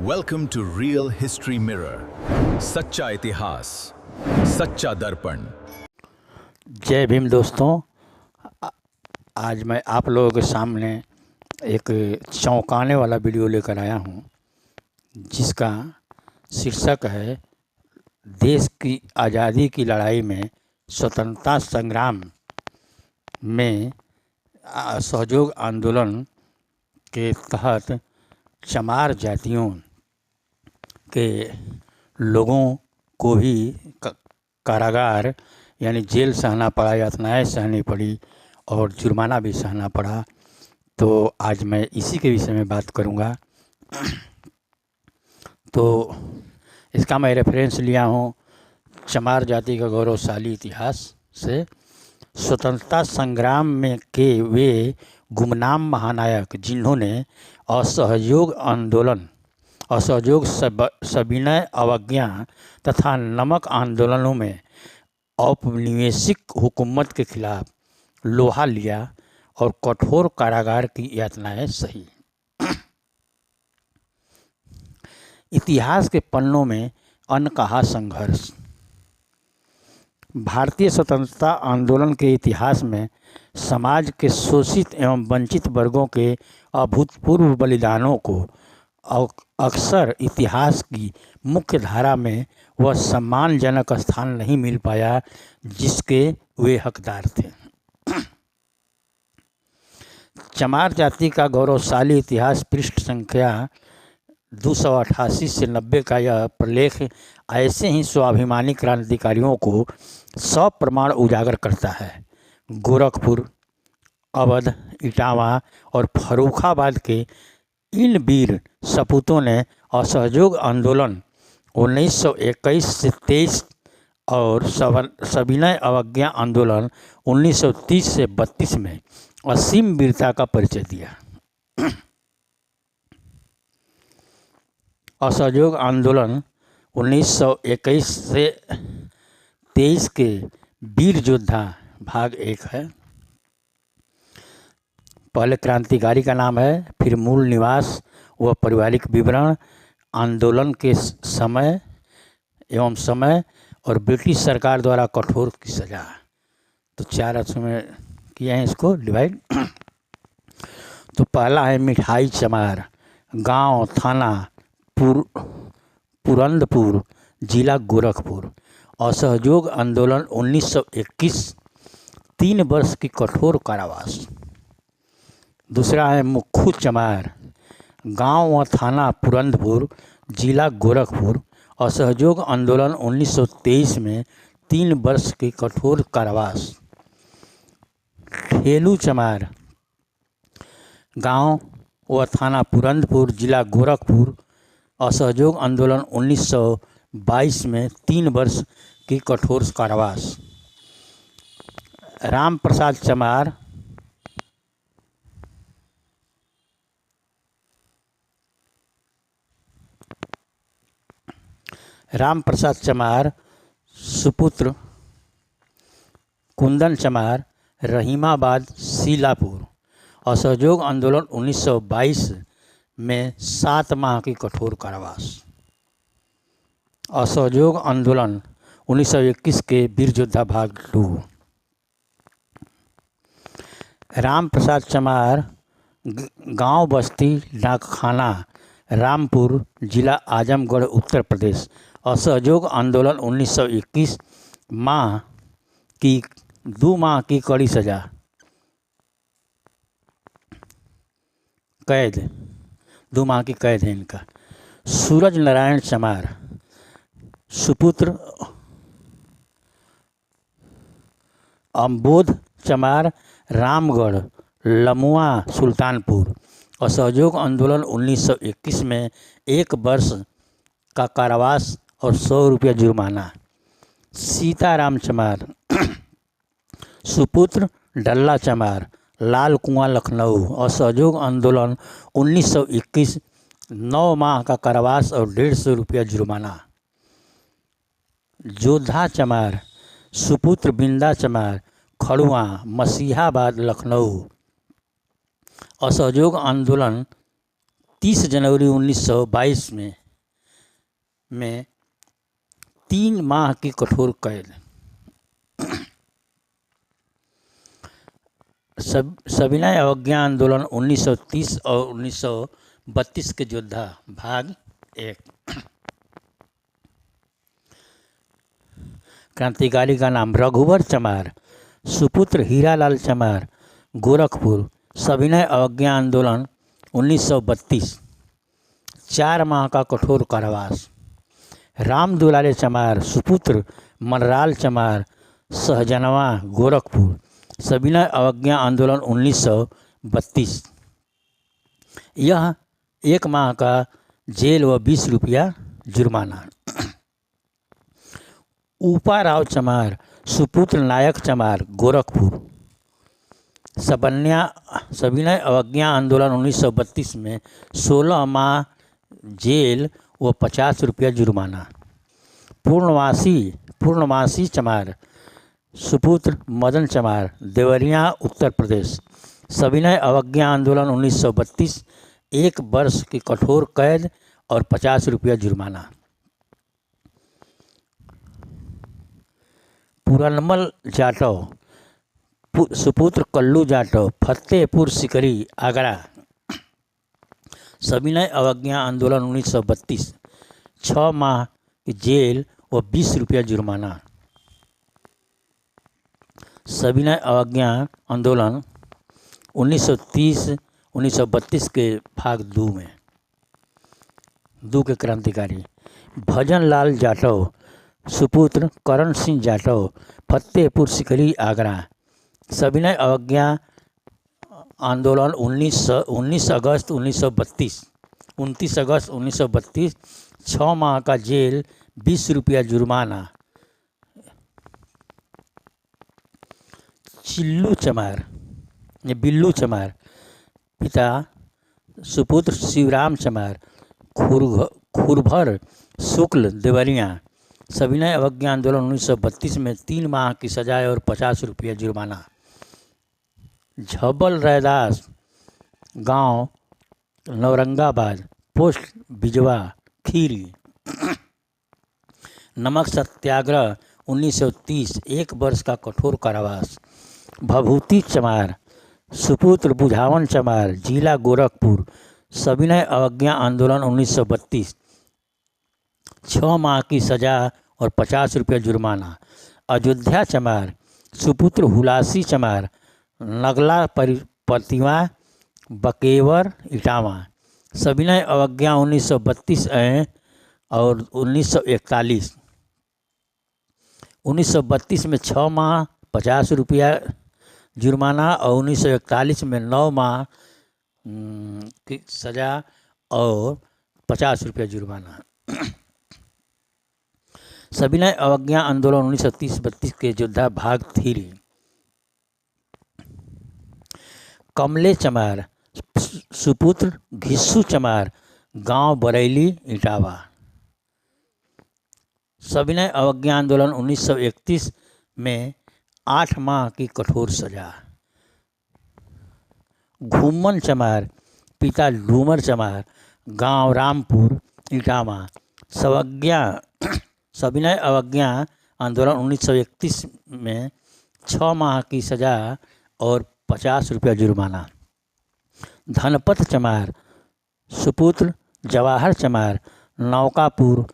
Welcome to real history mirror, सच्चा इतिहास, सच्चा दर्पण। जय भीम दोस्तों। आज मैं आप लोगों के सामने एक चौंकाने वाला वीडियो लेकर आया हूं, जिसका शीर्षक है देश की आज़ादी की लड़ाई में स्वतंत्रता संग्राम में असहयोग आंदोलन के तहत चमार जातियों के लोगों को भी कारागार यानी जेल सहना पड़ा, यातनाएं सहनी पड़ी और जुर्माना भी सहना पड़ा। तो आज मैं इसी के विषय में बात करूंगा। तो इसका मैं रेफरेंस लिया हूं चमार जाति का गौरवशाली इतिहास से। स्वतंत्रता संग्राम में के वे गुमनाम महानायक जिन्होंने असहयोग आंदोलन, असहयोग, सविनय अवज्ञा तथा नमक आंदोलनों में औपनिवेशिक हुकूमत के खिलाफ लोहा लिया और कठोर कारागार की यातनाएं सही। इतिहास के पन्नों में अनकहा संघर्ष। भारतीय स्वतंत्रता आंदोलन के इतिहास में समाज के शोषित एवं वंचित वर्गों के अभूतपूर्व बलिदानों को अक्सर इतिहास की मुख्य धारा में वह सम्मानजनक स्थान नहीं मिल पाया जिसके वे हकदार थे। चमार जाति का गौरवशाली इतिहास पृष्ठ संख्या 288 से 90 का यह प्रलेख ऐसे ही स्वाभिमानी क्रांतिकारियों को सप्रमाण उजागर करता है। गोरखपुर, अवध, इटावा और फर्रुखाबाद के इन वीर सपूतों ने असहयोग आंदोलन 1921 से 23 और सविनय अवज्ञा आंदोलन 1930 से 32 में असीम वीरता का परिचय दिया। असहयोग आंदोलन 1921 से 23 के वीर योद्धा भाग 1 है। पहले क्रांतिकारी का नाम है, फिर मूल निवास व पारिवारिक विवरण, आंदोलन के समय एवं समय और ब्रिटिश सरकार द्वारा कठोर की सजा। तो 4 अंशों में किए हैं इसको डिवाइड। तो पहला है मिठाई चमार, गांव थाना पुरंदपुर, जिला गोरखपुर। असहयोग आंदोलन 1921, 3 वर्ष की कठोर कारावास। दूसरा है मुख्खू चमार, गांव व थाना पुरंदपुर, जिला गोरखपुर। असहयोग आंदोलन 1923 में 3 वर्ष की कठोर कारावास। ठेलू चमार, गांव व थाना पुरंदपुर, जिला गोरखपुर। असहयोग आंदोलन 1922 में 3 वर्ष की कठोर कारावास। राम प्रसाद चमार, सुपुत्र कुंदन चमार, रहीमाबाद, सीलापुर। असहयोग आंदोलन 1922 में 7 माह की कठोर कारावास। असहयोग आंदोलन 1921 के वीर योद्धा भाग 2। राम प्रसाद चमार, गांव बस्ती डाकखाना, रामपुर, जिला आजमगढ़, उत्तर प्रदेश। असहयोग आंदोलन 1921, 2 माह की कड़ी सजा, कैद, 2 माह की कैद है इनका। सूरज नारायण चमार, सुपुत्र अम्बोध चमार, रामगढ़, लमुआ, सुल्तानपुर। असहयोग आंदोलन 1921 में 1 वर्ष का कारावास और 100 रुपया जुर्माना। सीताराम चमार, सुपुत्र डल्ला चमार, लाल कुआं, लखनऊ। असहयोग आंदोलन 1921, 9 माह का कारावास और 150 रुपया जुर्माना। जोधा चमार, सुपुत्र बिंदा चमार, खड़ुआ, मसीहाबाद, लखनऊ। असहयोग आंदोलन 30 जनवरी 1922 में 3 माह की कठोर कैद। सविनय अवज्ञा आंदोलन 1930 और 1932 के योद्धा। भाग 1। क्रांतिकारी का नाम रघुवर चमार, सुपुत्र हीरालाल चमार, गोरखपुर। सविनय अवज्ञा आंदोलन 1932, 4 माह का कठोर कारावास। राम दुलारे चमार, सुपुत्र मनराल चमार, सहजनवा, गोरखपुर। सविनय अवज्ञा आंदोलन 1932, यह 1 माह का जेल व 20 रुपया जुर्माना। ऊपाराव चमार, सुपुत्र नायक चमार, गोरखपुर। सविनय अवज्ञा आंदोलन 1932 में 16 माह जेल व 50 रुपया जुर्माना। पूर्णमासी चमार, सुपुत्र मदन चमार, देवरिया, उत्तर प्रदेश। सविनय अवज्ञा आंदोलन 1932, 1 वर्ष की कठोर कैद और 50 रुपया जुर्माना। पुरनमल जाटव, सुपुत्र कल्लू जाटव, फतेहपुर सिकरी, आगरा। सविनय अवज्ञा आंदोलन 1932, 6 माह की जेल व 20 रुपया जुर्माना। सविनय अवज्ञा आंदोलन 1930-1932 के भाग 2 में। 2 के क्रांतिकारी भजन लाल जाटव, सुपुत्र करण सिंह जाटव, फतेहपुर सिकरी, आगरा। सविनय अवज्ञा आंदोलन 29 अगस्त 1932, 29 अगस्त 1932, 6 माह का जेल, 20 रुपया जुर्माना। बिल्लू चमार, पिता सुपुत्र शिवराम चमार, खुरभर शुक्ल, देवरिया। सविनय अवज्ञा आंदोलन 1932 में 3 माह की सजाए और 50 रुपया जुर्माना। झबल रैदास, गांव नौरंगाबाद, पोस्ट बिजवा, खीरी। नमक सत्याग्रह 1930, 1 वर्ष का कठोर कारावास। भभूति चमार, सुपुत्र बुझावन चमार, जिला गोरखपुर। सविनय अवज्ञा आंदोलन 1932, 6 माह की सजा और 50 रुपया जुर्माना। अयोध्या चमार, सुपुत्र हुलासी चमार, नगला प्रतिमा, बकेवर, इटावा। सविनय अवज्ञा 1932 और 1941। 1932 में 6 माह 50 रुपया जुर्माना और 1941 में 9 माह की सजा और 50 रुपया जुर्माना। सविनय अवज्ञा आंदोलन 1930-32 के योद्धा। भाग 3। कमले चमार, सुपुत्र घिस्सू चमार, गांव बरैली, इटावा। सविनय अवज्ञा आंदोलन 1931 में 8 माह की कठोर सजा। घूमन चमार, पिता डूमर चमार, गांव रामपुर, इटावा। सविनय अवज्ञा आंदोलन 1931 में 6 माह की सजा और 50 रुपया जुर्माना। धनपत चमार, सुपुत्र जवाहर चमार, नौकापुर,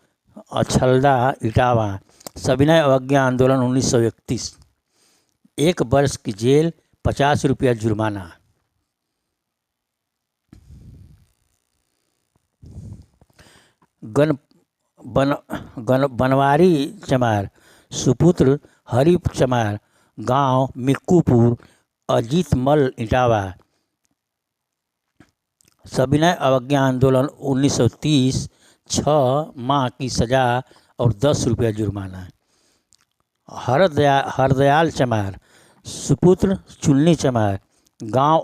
अछलदा, इटावा। सविनय अवज्ञा आंदोलन 1931, 1 वर्ष की जेल, 50 रुपया जुर्माना। बनवारी चमार, सुपुत्र हरि चमार, गांव मिक्कूपुर, अजीत मल, इटावा। सविनय अवज्ञा आंदोलन 1930, 6 माह की सजा और 10 रुपया जुर्माना। हरदयाल चमार, सुपुत्र चुन्नी चमार, गांव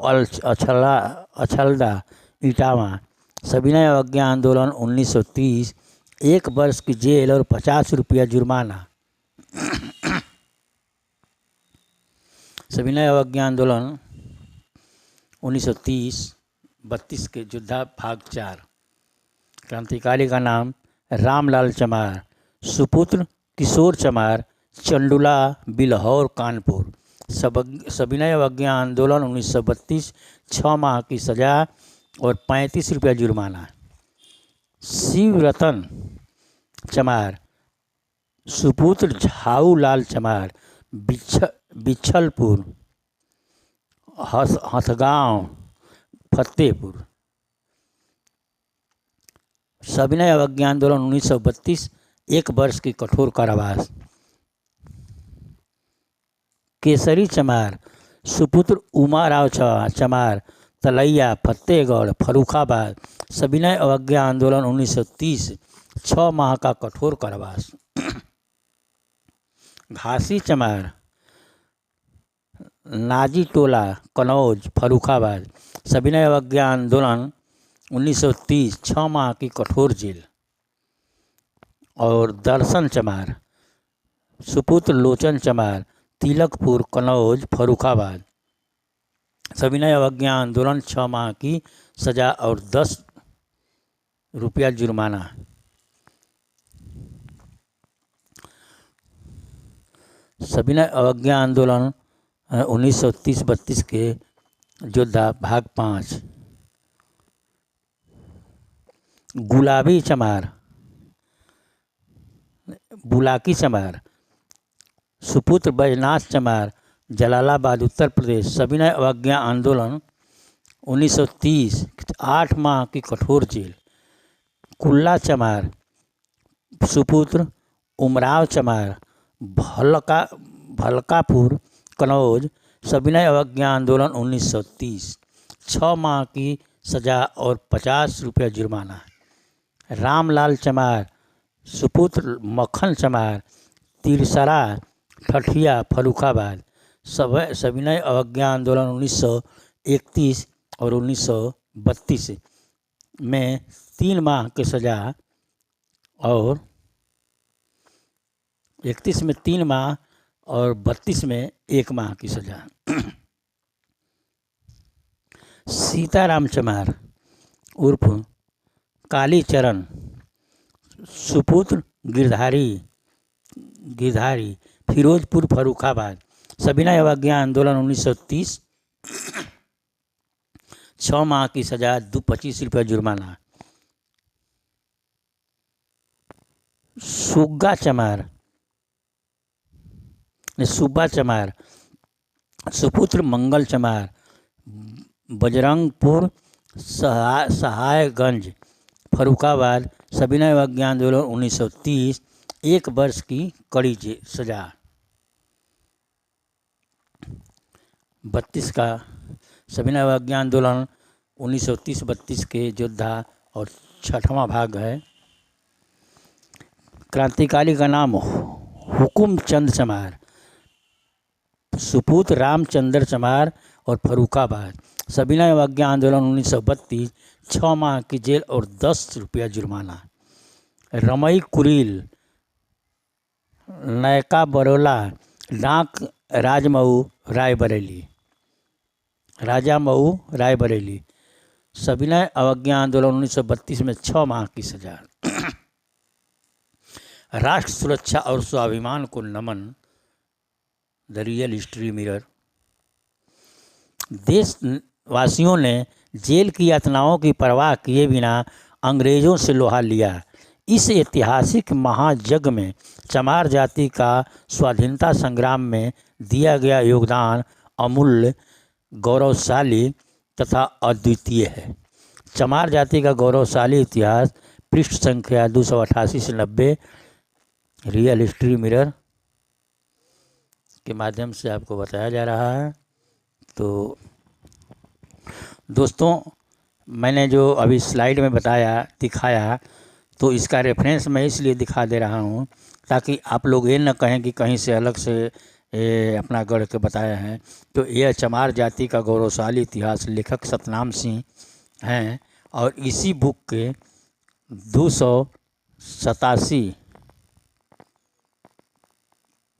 अछलदा, इटावा। सविनय अवज्ञा आंदोलन 1930, 1 वर्ष की जेल और 50 रुपया जुर्माना। सविनय अवज्ञा आंदोलन 1930 32 के योद्धा भाग 4। क्रांतिकारी का नाम रामलाल चमार, सुपुत्र किशोर चमार, चंडुला बिल्हौर कानपुर। सविनय अवज्ञा आंदोलन 1932, 6 माह की सजा और 35 रुपया जुर्माना। शिवरतन चमार, सुपुत्र झाऊ लाल चमार, बिछलपुर, हथगांव, फतेहपुर। सविनय अवज्ञा आंदोलन 1932, 1 वर्ष की कठोर कारावास। केसरी चमार, सुपुत्र उमाराव चमार, तलैया, फतेहगढ़, फर्रुखाबाद। सविनय अवज्ञा आंदोलन 1930, 6 माह का कठोर कारावास। घासी चमार, नाजी टोला, कनौज, फर्रुखाबाद। सविनय अवज्ञा आंदोलन 1930, 6 माह की कठोर जेल। और दर्शन चमार, सुपुत्र लोचन चमार, तिलकपुर, कनौज, फर्रुखाबाद। सविनय अवज्ञा आंदोलन 6 माह की सजा और 10 रुपया जुर्माना। सविनय अवज्ञा आंदोलन 1930-32 के योद्धा भाग 5। गुलाबी चमार, बुलाकी चमार, सुपुत्र बैजनाथ चमार, जलालाबाद, उत्तर प्रदेश। सविनय अवज्ञा आंदोलन 1930, 8 माह की कठोर जेल। कुल्ला चमार, सुपुत्र उमराव चमार, भलकापुर, कनौज। सविनय अवज्ञा आंदोलन 1930, 6 माह की सजा और 50 रुपया जुर्माना। रामलाल चमार, सुपुत्र मक्खन चमार, तिरसरा, ठठिया, फर्रुखाबाद। सविनय अवज्ञा आंदोलन 1931 और 1932 में 3 माह की सजा और 31 में 3 माह और 32 में 1 माह की सजा। सीताराम चमार उर्फ कालीचरण, सुपुत्र गिरधारी, फिरोजपुर, फर्रुखाबाद। सविनय अवज्ञा आंदोलन 1930, 6 माह की सजा, 25 रुपया जुर्माना। सुब्बा चमार, सुपुत्र मंगल चमार, बजरंगपुर, सहायगंज, फर्रुखाबाद। सविनय अवज्ञा आंदोलन 1930, 1 वर्ष की कड़ी सजा। 32 का सविनय अवज्ञा आंदोलन 1930-32 के योद्धा और 6वां भाग है। क्रांतिकारी का नाम हुकुम चंद चमार, सुपुत्र रामचंद्र चमार और फर्रुखाबाद। सविनय अवज्ञा आंदोलन 1932, 6 माह की जेल और 10 रुपया जुर्माना। रमई कुरील, नयका बरोला, डाक राजमऊ, रायबरेली। सविनय अवज्ञा आंदोलन 1932 में 6 माह की सजा। राष्ट्र सुरक्षा और स्वाभिमान को नमन, द रियल हिस्ट्री मिरर। देशवासियों ने जेल की यातनाओं की परवाह किए बिना अंग्रेजों से लोहा लिया। इस ऐतिहासिक महायज्ञ में चमार जाति का स्वाधीनता संग्राम में दिया गया योगदान अमूल्य, गौरवशाली तथा अद्वितीय है। चमार जाति का गौरवशाली इतिहास पृष्ठ संख्या 288 से 90 रियल हिस्ट्री मिरर के माध्यम से आपको बताया जा रहा है। तो दोस्तों, मैंने जो अभी स्लाइड में दिखाया तो इसका रेफरेंस मैं इसलिए दिखा दे रहा हूँ ताकि आप लोग ये न कहें कि कहीं से अलग से अपना गढ़ के बताया है। तो यह चमार जाति का गौरवशाली इतिहास लेखक सतनाम सिंह हैं और इसी बुक के 287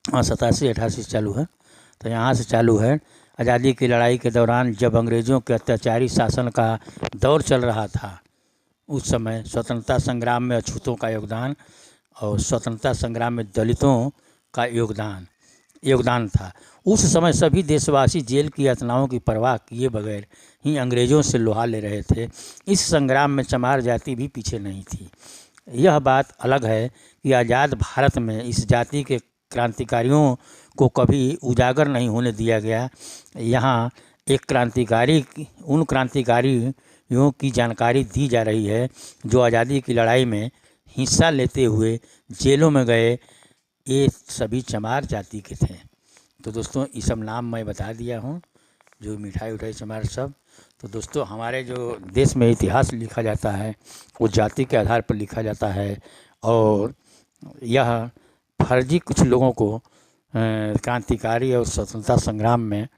88 चालू है, तो यहाँ से चालू है। आज़ादी की लड़ाई के दौरान जब अंग्रेज़ों के अत्याचारी शासन का दौर चल रहा था, उस समय स्वतंत्रता संग्राम में अछूतों का योगदान और स्वतंत्रता संग्राम में दलितों का योगदान था। उस समय सभी देशवासी जेल की यातनाओं की परवाह किए बगैर ही अंग्रेज़ों से लोहा ले रहे थे। इस संग्राम में चमार जाति भी पीछे नहीं थी। यह बात अलग है कि आज़ाद भारत में इस जाति के क्रांतिकारियों को कभी उजागर नहीं होने दिया गया। यहाँ एक उन क्रांतिकारियों की जानकारी दी जा रही है जो आज़ादी की लड़ाई में हिस्सा लेते हुए जेलों में गए, ये सभी चमार जाति के थे। तो दोस्तों, ये सब नाम मैं बता दिया हूँ, जो मिठाई उठाई चमार सब। तो दोस्तों, हमारे जो देश में इतिहास लिखा जाता है वो जाति के आधार पर लिखा जाता है, और यह फर्जी कुछ लोगों को क्रांतिकारी और स्वतंत्रता संग्राम में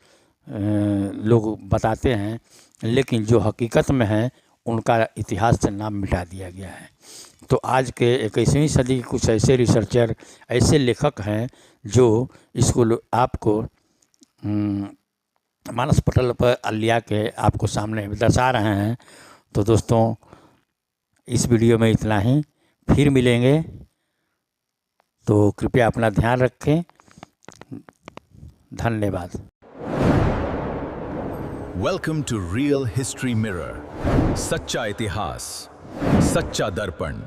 लोग बताते हैं, लेकिन जो हकीकत में है उनका इतिहास से नाम मिटा दिया गया है। तो आज के 21वीं सदी के कुछ ऐसे रिसर्चर, ऐसे लेखक हैं जो इसको आपको मानस पटल पर लिया के आपको सामने दर्शा रहे हैं। तो दोस्तों, इस वीडियो में इतना ही, फिर मिलेंगे, तो कृपया अपना ध्यान रखें। धन्यवाद। Welcome to real history mirror, सच्चा इतिहास, सच्चा दर्पण।